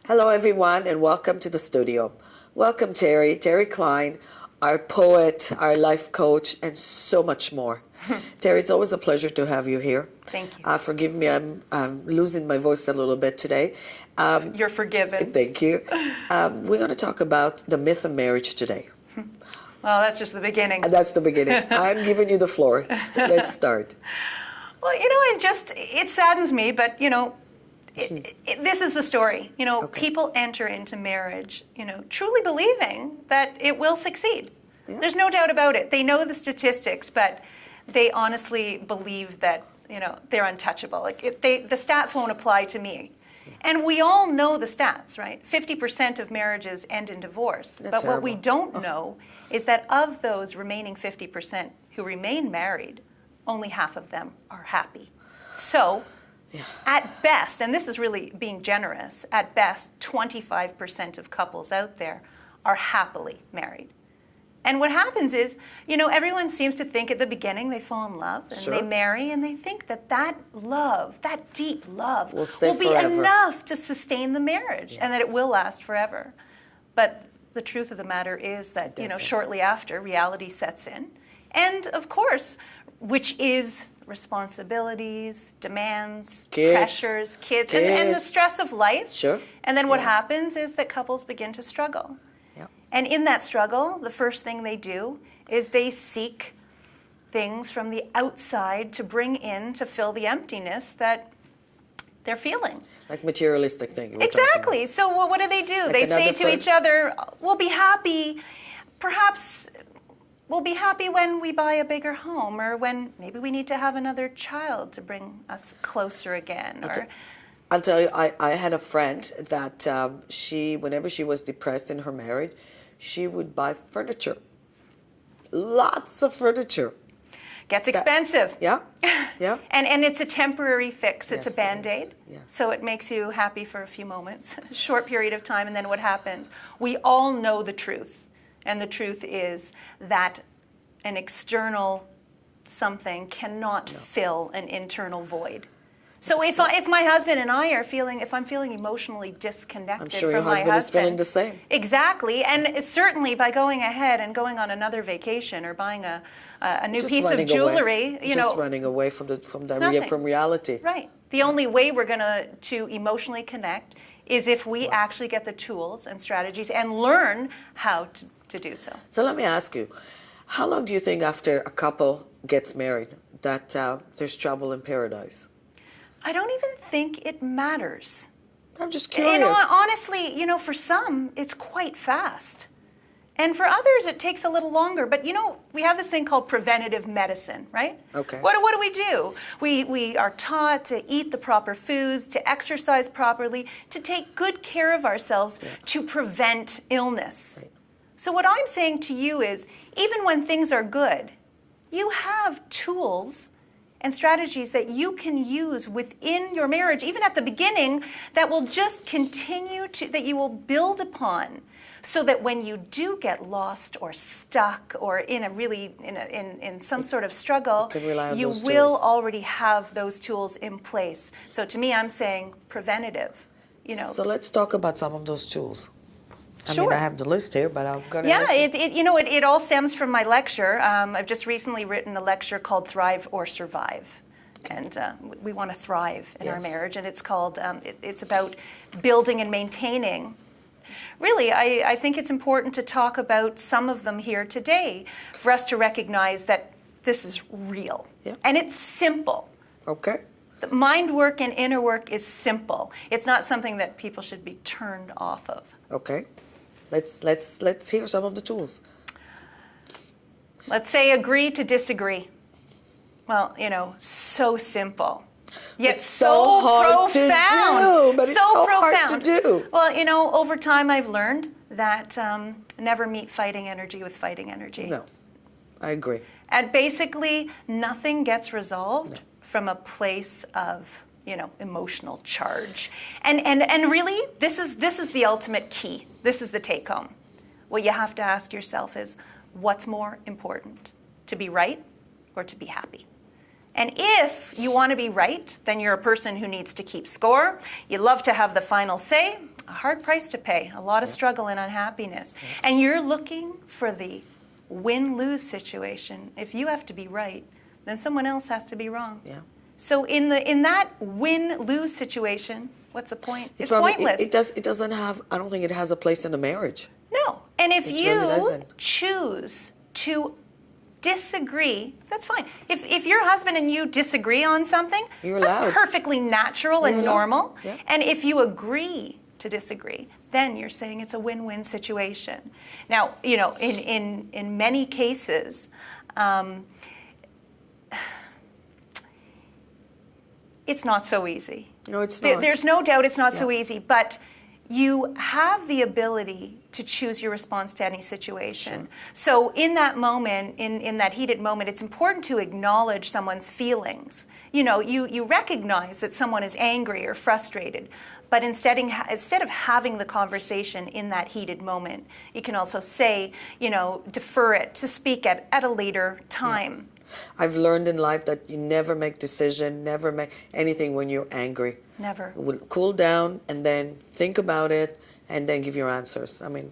Hello, everyone, and welcome to the studio. Welcome, Terri Klein, our poet, our life coach, and so much more. Terri, it's always a pleasure to have you here. Thank you. Forgive me, I'm losing my voice a little bit today. You're forgiven. Thank you. We're going to talk about the myth of marriage today. Well, that's just the beginning. And that's the beginning. I'm giving you the floor. Let's start. Well, it saddens me, but, this is the story. Okay. People enter into marriage, truly believing that it will succeed. Yeah. There's no doubt about it. They know the statistics, but they honestly believe that, they're untouchable. The stats won't apply to me. And we all know the stats, right? 50% of marriages end in divorce. That's but terrible. What we don't know is that of those remaining 50% who remain married, only half of them are happy. So, at best, and this is really being generous, at best, 25% of couples out there are happily married. And what happens is, everyone seems to think at the beginning they fall in love and they marry and they think that love, that deep love, will be enough to sustain the marriage and that it will last forever. But the truth of the matter is that, shortly after, reality sets in. And, of course, which is responsibilities, demands, pressures, kids. And the stress of life. Sure. And then what happens is that couples begin to struggle. And in that struggle, the first thing they do is they seek things from the outside to bring in to fill the emptiness that they're feeling. Like materialistic things. Exactly. So what do? Like they say to each other, we'll be happy, perhaps we'll be happy when we buy a bigger home, or when maybe we need to have another child to bring us closer again. I'll tell you, I had a friend that whenever she was depressed in her marriage, she would buy furniture. Lots of furniture. Gets expensive. Yeah. And it's a temporary fix. It's a Band-Aid. Yes. So it makes you happy for a few moments, a short period of time, and then what happens? We all know the truth. And the truth is that an external something cannot fill an internal void. So if my husband and I are if I'm feeling emotionally disconnected I'm sure from your husband is feeling the same. Exactly, and it's certainly by going ahead and going on another vacation or buying a new piece of jewelry, just running away from reality. Right. The only way we're going to emotionally connect is if we actually get the tools and strategies and learn how to do so. So let me ask you, how long do you think after a couple gets married that there's trouble in paradise? I don't even think it matters. I'm just curious. Honestly, for some, it's quite fast. And for others, it takes a little longer. But, we have this thing called preventative medicine, right? Okay. What do? We are taught to eat the proper foods, to exercise properly, to take good care of ourselves, to prevent illness. Right. So what I'm saying to you is, even when things are good, you have tools and strategies that you can use within your marriage, even at the beginning, that will just continue that you will build upon, so that when you do get lost or stuck or in some sort of struggle, you will already have those tools in place. So to me, I'm saying preventative. So let's talk about some of those tools. Sure. I mean, I have the list here, but I'm going to... Yeah, it all stems from my lecture. I've just recently written a lecture called Thrive or Survive. And we want to thrive in our marriage. And it's called, it's about building and maintaining. Really, I think it's important to talk about some of them here today for us to recognize that this is real. Yeah. And it's simple. Okay. The mind work and inner work is simple. It's not something that people should be turned off of. Okay. Let's hear some of the tools. Let's say agree to disagree. Well, so simple. Yet so profound. To do, but so hard to do. Well, over time I've learned that never meet fighting energy with fighting energy. No, I agree. And basically nothing gets resolved from a place of emotional charge. And really, this is the ultimate key. This is the take-home. What you have to ask yourself is, what's more important, to be right or to be happy? And if you want to be right, then you're a person who needs to keep score. You love to have the final say, a hard price to pay, a lot of struggle and unhappiness. And you're looking for the win-lose situation. If you have to be right, then someone else has to be wrong. Yeah. So in that win-lose situation, what's the point? It's probably, pointless. It doesn't have, I don't think it has a place in a marriage. No. And if It you really doesn't. choose to disagree, that's fine. If your husband and you disagree on something, You're that's allowed. perfectly natural and You're allowed. normal. Yeah. And if you agree to disagree, then you're saying it's a win-win situation. Now, you know, in many cases, it's not so easy. No, it's not. There's no doubt it's not so easy, but you have the ability to choose your response to any situation. Sure. So in that moment, in that heated moment, it's important to acknowledge someone's feelings. You know, you recognize that someone is angry or frustrated, but instead of having the conversation in that heated moment, you can also say, you know, defer it to speak at a later time. I've learned in life that you never make decision, never make anything when you're angry. Never. Cool down and then think about it and then give your answers. I mean,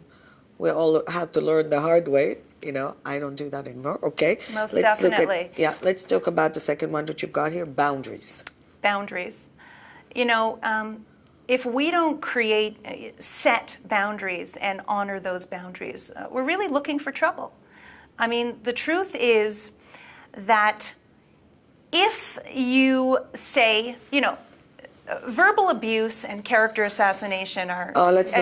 we all have to learn the hard way. You know, I don't do that anymore. Okay. Most let's definitely. Let's talk about the second one that you've got here, boundaries. Boundaries. You know, if we don't set boundaries and honor those boundaries, we're really looking for trouble. I mean, the truth is that if you say, you know, verbal abuse and character assassination are. Oh, let's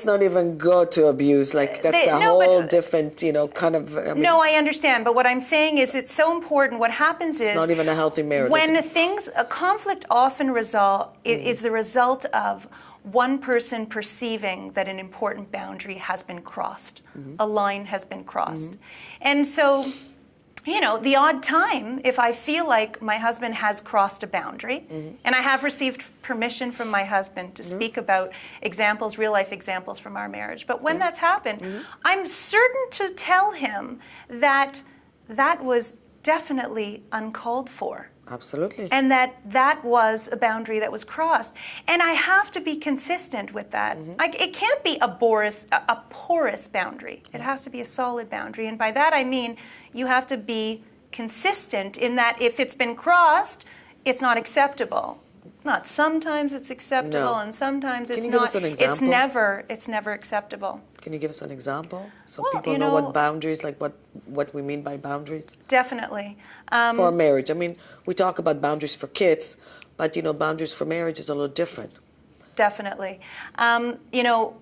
not even go to abuse. Like that's a whole different, you know, kind of. I mean, no, I understand, but what I'm saying is it's so important. What happens is it's not even a healthy marriage. When a conflict often is the result of one person perceiving that an important boundary has been crossed, a line has been crossed, and so. You know, the odd time, if I feel like my husband has crossed a boundary, and I have received permission from my husband to speak about examples, real life examples from our marriage, but when that's happened, I'm certain to tell him that that was definitely uncalled for. Absolutely. And that was a boundary that was crossed. And I have to be consistent with that. It can't be a porous boundary. It has to be a solid boundary. And by that I mean you have to be consistent in that if it's been crossed, it's not acceptable. Not sometimes it's acceptable and sometimes it's not. Can you give us an example? It's never acceptable. Can you give us an example so Well, people know what boundaries, like what we mean by boundaries? Definitely. For a marriage. I mean, we talk about boundaries for kids, but, you know, boundaries for marriage is a little different. Definitely. You know,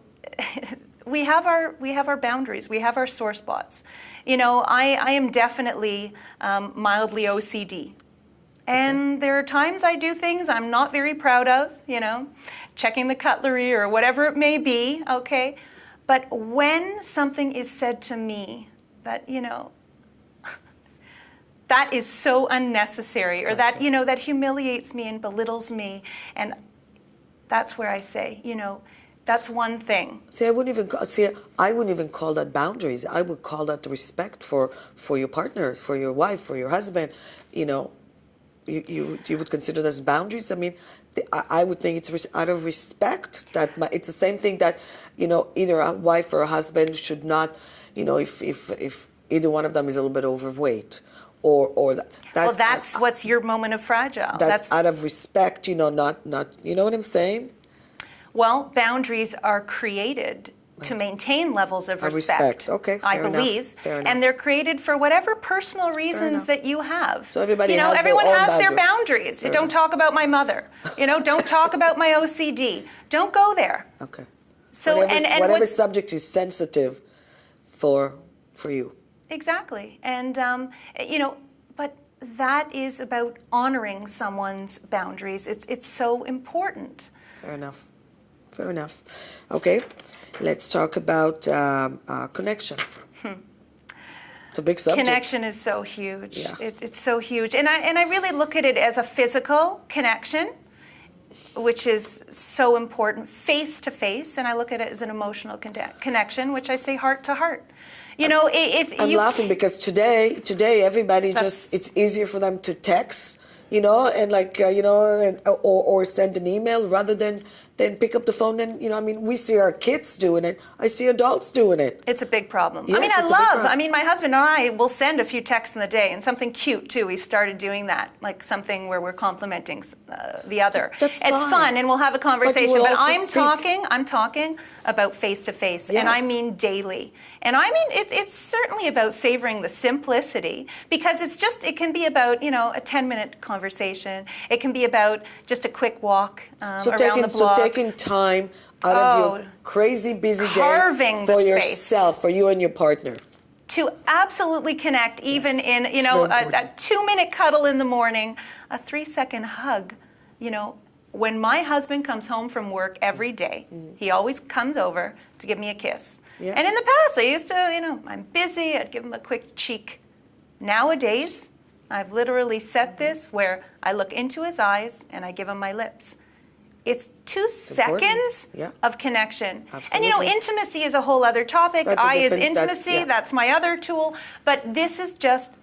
we have our boundaries. We have our sore spots. You know, I am definitely mildly OCD. And there are times I do things I'm not very proud of, you know, checking the cutlery or whatever it may be, okay? But when something is said to me that, you know, that is so unnecessary or that, you know, that humiliates me and belittles me, and that's where I say, you know, that's one thing. I wouldn't even call that boundaries. I would call that respect for your partner, for your wife, for your husband, you know. You would consider this boundaries? I mean, I would think it's out of respect. It's the same thing that, you know, either a wife or a husband should not, you know, if either one of them is a little bit overweight, or that's what's your moment of fragile. That's out of respect, you know, not you know what I'm saying? Well, boundaries are created to maintain levels of respect. Okay, I believe. Fair enough. And they're created for whatever personal reasons that you have. So everyone has their boundaries. Don't talk about my mother. You know, don't talk about my OCD. Don't go there. Okay. So whatever subject is sensitive for you. Exactly. And you know, but that is about honoring someone's boundaries. It's so important. Fair enough. Okay. Let's talk about connection. It's a big subject. Connection is so huge. Yeah. It's so huge. And I really look at it as a physical connection, which is so important, face to face, and I look at it as an emotional connection, which I say heart to heart. You know, I'm laughing because today everybody it's easier for them to text, you know, and like you know, or send an email rather than then pick up the phone and, I mean, we see our kids doing it. I see adults doing it. It's a big problem. Yes, I mean, it's a big problem. I mean, my husband and I will send a few texts in the day, and something cute too. We've started doing that, like something where we're complimenting the other. That's it's fine. fun, and we'll have a conversation. will But also I'm talking about face to face, and I Yes. mean daily. And I mean, it's certainly about savoring the simplicity, because it can be about, a 10-minute conversation. It can be about just a quick walk around the block. So taking time out of your crazy busy carving day for the space. yourself, for you and your partner. To absolutely connect, even Yes. in, It's very important. a 2-minute cuddle in the morning, a 3-second hug. When my husband comes home from work every day, he always comes over to give me a kiss. Yeah. And in the past, I used to, I'm busy, I'd give him a quick cheek. Nowadays, I've literally set this where I look into his eyes and I give him my lips. It's 2 seconds Yeah. of connection. Absolutely. And intimacy is a whole other topic. That's a I is different- intimacy, that's my other tool. But this is just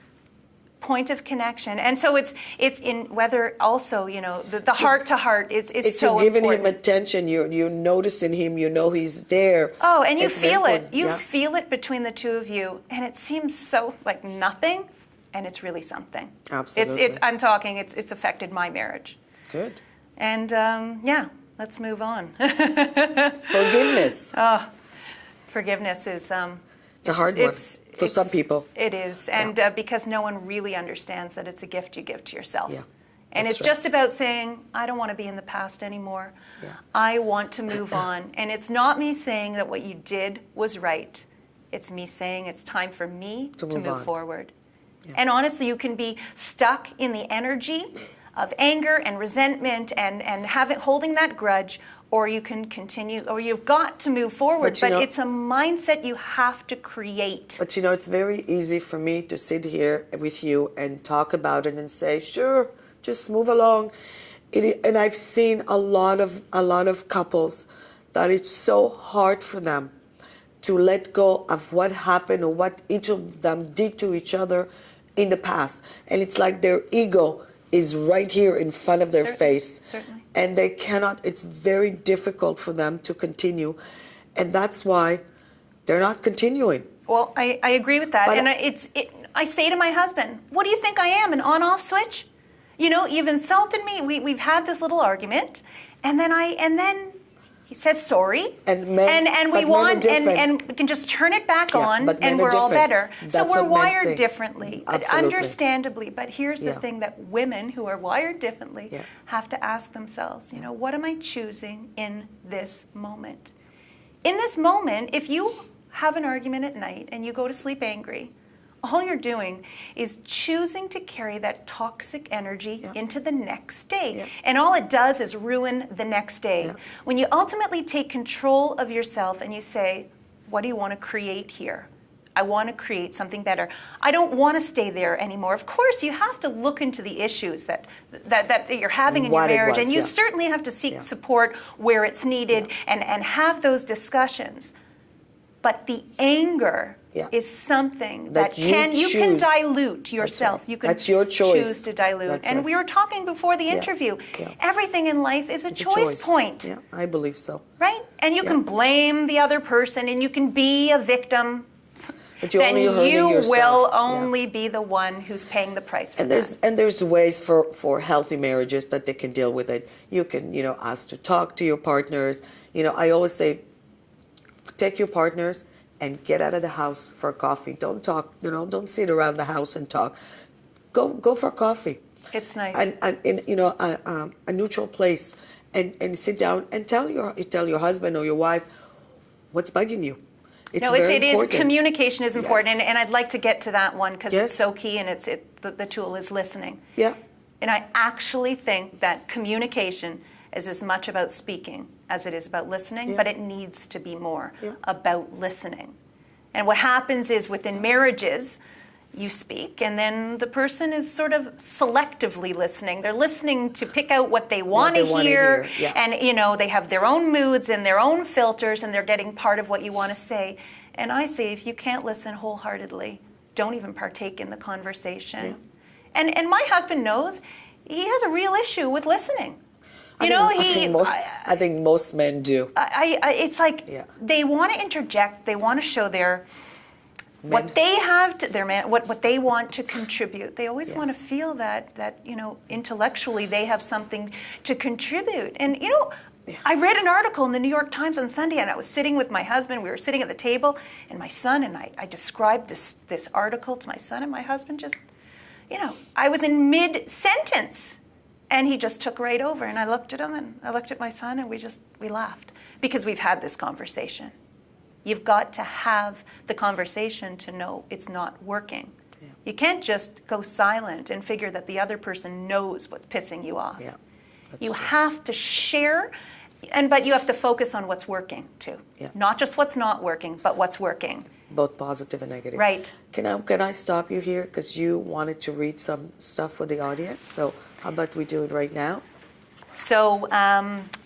point of connection. And so it's in whether also, the heart to heart is It's so you're giving important. him attention. You're noticing him. You know he's there. Oh, and you It's very feel it. important. You Yeah. feel it between the two of you. And it seems so like nothing, and it's really something. Absolutely. I'm talking, it's affected my marriage. Good. And let's move on. Forgiveness. Forgiveness is It's a hard one for some people. It is, and because no one really understands that it's a gift you give to yourself. Yeah, And that's it's right. just about saying, I don't want to be in the past anymore. Yeah. I want to move on. And it's not me saying that what you did was right. It's me saying it's time for me to move on. forward. Yeah. And honestly, you can be stuck in the energy of anger and resentment and holding that grudge, or you can continue, or you've got to move forward. But it's a mindset you have to create. But it's very easy for me to sit here with you and talk about it and say, sure, just move along. And I've seen a lot of couples that it's so hard for them to let go of what happened or what each of them did to each other in the past. And it's like their ego is right here in front of their face. Certainly. And they cannot, it's very difficult for them to continue. And that's why they're not continuing. Well, I agree with that. But And I say to my husband, what do you think I am, an on-off switch? You've insulted me. We've had this little argument. And then he says sorry. And we can just turn it back on, but men and are we're all different. better. So That's we're what men wired think. differently, Absolutely. understandably. But here's the Yeah. thing that women who are wired differently Yeah. have to ask themselves, what am I choosing in this moment? In this moment, if you have an argument at night and you go to sleep angry, all you're doing is choosing to carry that toxic energy into the next day. Yeah. And all it does is ruin the next day. Yeah. When you ultimately take control of yourself and you say, what do you want to create here? I want to create something better. I don't want to stay there anymore. Of course, you have to look into the issues that you're having in your What it marriage. was, And you yeah. certainly have to seek support where it's needed and have those discussions. But the anger is something that you can dilute yourself. That's right. You can That's your choice. choose to dilute. That's and right. we were talking before the interview. Yeah. Everything in life is a It's a choice point. Yeah, I believe so. Right? And you can blame the other person and you can be a victim. But you're Then only hurting you yourself. will Yeah. only be the one who's paying the price for that. And there's ways for healthy marriages that they can deal with it. You can, ask to talk to your partners. I always say, take your partners and get out of the house for coffee. Don't talk, don't sit around the house and talk. Go for coffee. It's nice. And in a neutral place and sit down and tell your husband or your wife what's bugging you. It's very important. Communication is important, Yes. and I'd like to get to that one because Yes. it's so key, and the tool is listening. Yeah. And I actually think that communication is as much about speaking as it is about listening, but it needs to be more about listening. And what happens is within marriages, you speak, and then the person is sort of selectively listening. They're listening to pick out what they want to hear, and they have their own moods and their own filters, and they're getting part of what you want to say. And I say, if you can't listen wholeheartedly, don't even partake in the conversation. And my husband knows he has a real issue with listening. I think most men do. It's like they want to interject. They want to show what they have to their man, what they want to contribute. They always want to feel that intellectually they have something to contribute. And I read an article in the New York Times on Sunday, and I was sitting with my husband. We were sitting at the table, and my son and I described this article to my son, and my husband just, I was in mid-sentence, and he just took right over. And I looked at him, and I looked at my son, and we laughed because we've had this conversation. You've got to have the conversation to know it's not working. Yeah. You can't just go silent and figure that the other person knows what's pissing you off. Yeah, you have to share, but you have to focus on what's working too. Yeah. Not just what's not working, but what's working. Both positive and negative. Right. Can I stop you here because you wanted to read some stuff for the audience? So how about we do it right now? So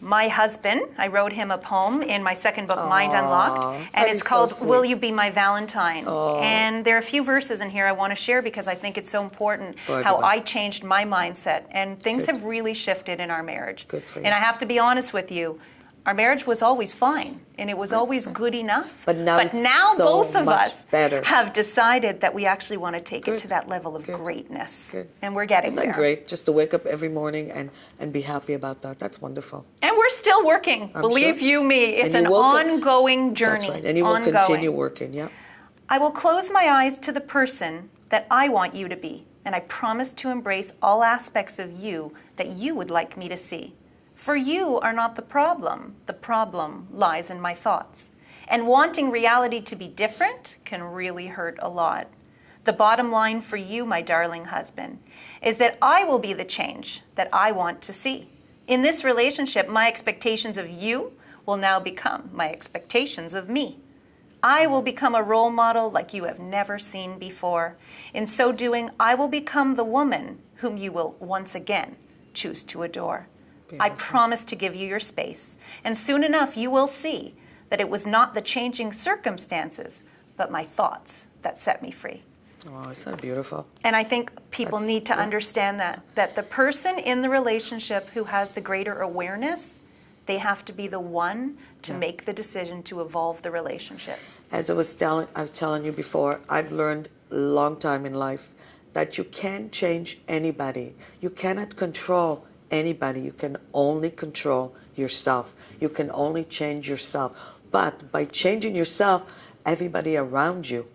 my husband, I wrote him a poem in my second book, Mind Unlocked, and it's called Will You Be My Valentine? And there are a few verses in here I want to share because I think it's so important how I changed my mindset, and things have really shifted in our marriage. Good for you. And I have to be honest with you, our marriage was always fine, and it was always good enough. But now both of us better. have decided that we actually want to take it to that level of greatness. Good. And we're getting there. Isn't that great? Just to wake up every morning and be happy about that. That's wonderful. And we're still working. Believe you me, it's an ongoing journey. That's right. And you will continue working, yeah. I will close my eyes to the person that I want you to be, and I promise to embrace all aspects of you that you would like me to see. For you are not the problem lies in my thoughts. And wanting reality to be different can really hurt a lot. The bottom line for you, my darling husband, is that I will be the change that I want to see. In this relationship, my expectations of you will now become my expectations of me. I will become a role model like you have never seen before. In so doing, I will become the woman whom you will once again choose to adore. I promise to give you your space, and soon enough you will see that it was not the changing circumstances, but my thoughts that set me free. Oh, isn't that beautiful? And I think people need to understand that the person in the relationship who has the greater awareness, they have to be the one to make the decision to evolve the relationship. As I was telling you before, I've learned a long time in life that you can't change anybody. You cannot control anybody. You can only control yourself. You can only change yourself. But by changing yourself, everybody around you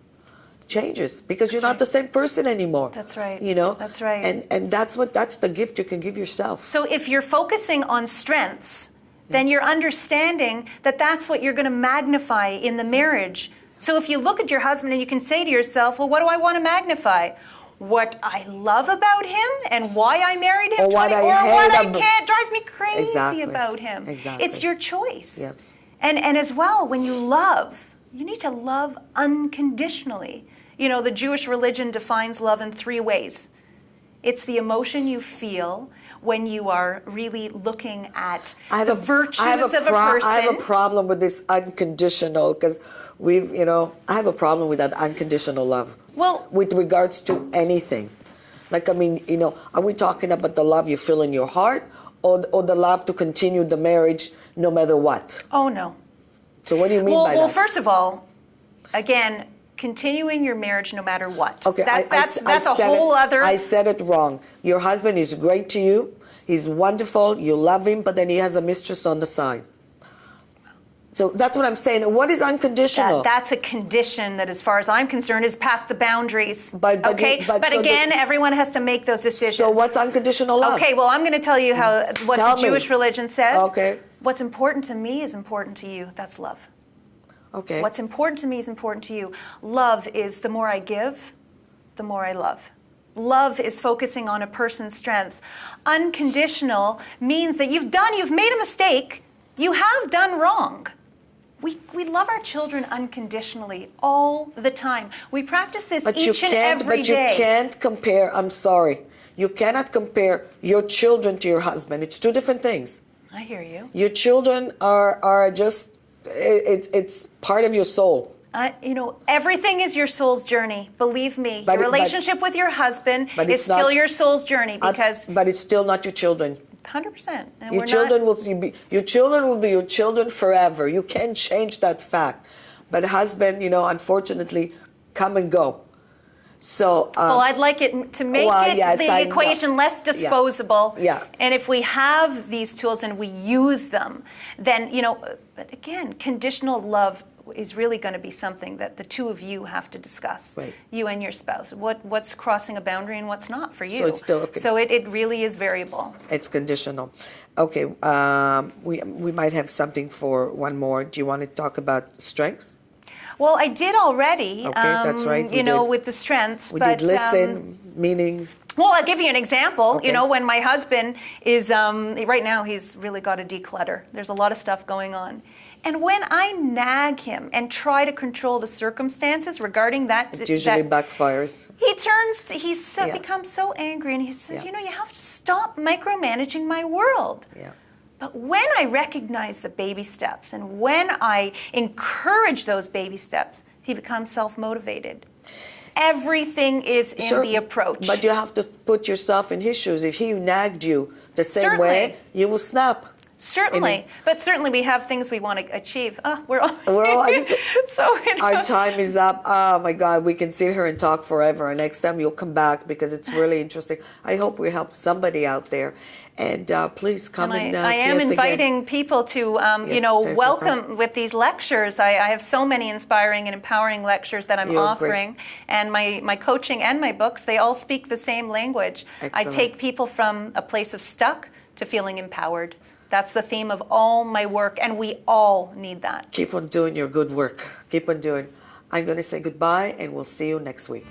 changes because you're not the same person anymore. That's right. That's right. And that's the gift you can give yourself. So if you're focusing on strengths, then you're understanding that that's what you're going to magnify in the marriage. So if you look at your husband and you can say to yourself, well, what do I want to magnify? What I love about him and why I married him, or what I can't, drives me crazy about him. Exactly. It's your choice. Yes. And as well, when you love, you need to love unconditionally. The Jewish religion defines love in 3 ways. It's the emotion you feel when you are really looking at the virtues of a person. I have a problem with this unconditional because I have a problem with that unconditional love. Well, with regards to anything. Are we talking about the love you feel in your heart or the love to continue the marriage no matter what? Oh, no. So what do you mean by that? Well, first of all, again, continuing your marriage no matter what. Okay, that's a whole other... I said it wrong. Your husband is great to you. He's wonderful. You love him, but then he has a mistress on the side. So that's what I'm saying. What is unconditional? That's a condition that, as far as I'm concerned, is past the boundaries. But again, everyone has to make those decisions. So what's unconditional love? Okay, well, I'm going to tell you what the Jewish religion says. Okay. What's important to me is important to you. That's love. Okay. What's important to me is important to you. Love is the more I give, the more I love. Love is focusing on a person's strengths. Unconditional means that you've made a mistake. You have done wrong. We love our children unconditionally all the time. We practice this each and every day. But you can't compare, I'm sorry. You cannot compare your children to your husband. It's 2 different things. I hear you. Your children are just, it's part of your soul. Everything is your soul's journey. Believe me. Your relationship with your husband is still your soul's journey because... But it's still not your children. 100%. And Your we're children not, will be your children will be your children forever. You can't change that fact. But husband, unfortunately, come and go. So well, I'd like it to make well, it yes, the I equation know. less disposable. Yeah. And if we have these tools and we use them, then, but again, conditional love is really going to be something that the two of you have to discuss, Right. you and your spouse. What's crossing a boundary and what's not for you. So it's still okay. So it really is variable. It's conditional. Okay, we might have something for one more. Do you want to talk about strengths? Well, I did already. Okay, that's right. We did. With the strengths. We but, did listen, meaning. Well, I'll give you an example. Okay. When my husband is, right now he's really got to declutter. There's a lot of stuff going on. And when I nag him and try to control the circumstances regarding that, It usually backfires. He becomes so angry and he says, Yeah. you have to stop micromanaging my world. Yeah. But when I recognize the baby steps and when I encourage those baby steps, he becomes self-motivated. Everything is in the approach. But you have to put yourself in his shoes. If he nagged you the same Certainly. way, you will snap. Certainly, but certainly we have things we want to achieve. We're all So our time is up. Oh my God, we can sit here and talk forever. And next time you'll come back because it's really interesting. I hope we help somebody out there. And please come and I see am us inviting again. people to, Yes, welcome with these lectures. I have so many inspiring and empowering lectures that I'm You're offering. great. And my coaching and my books, they all speak the same language. Excellent. I take people from a place of stuck to feeling empowered. That's the theme of all my work, and we all need that. Keep on doing your good work. Keep on doing. I'm going to say goodbye, and we'll see you next week.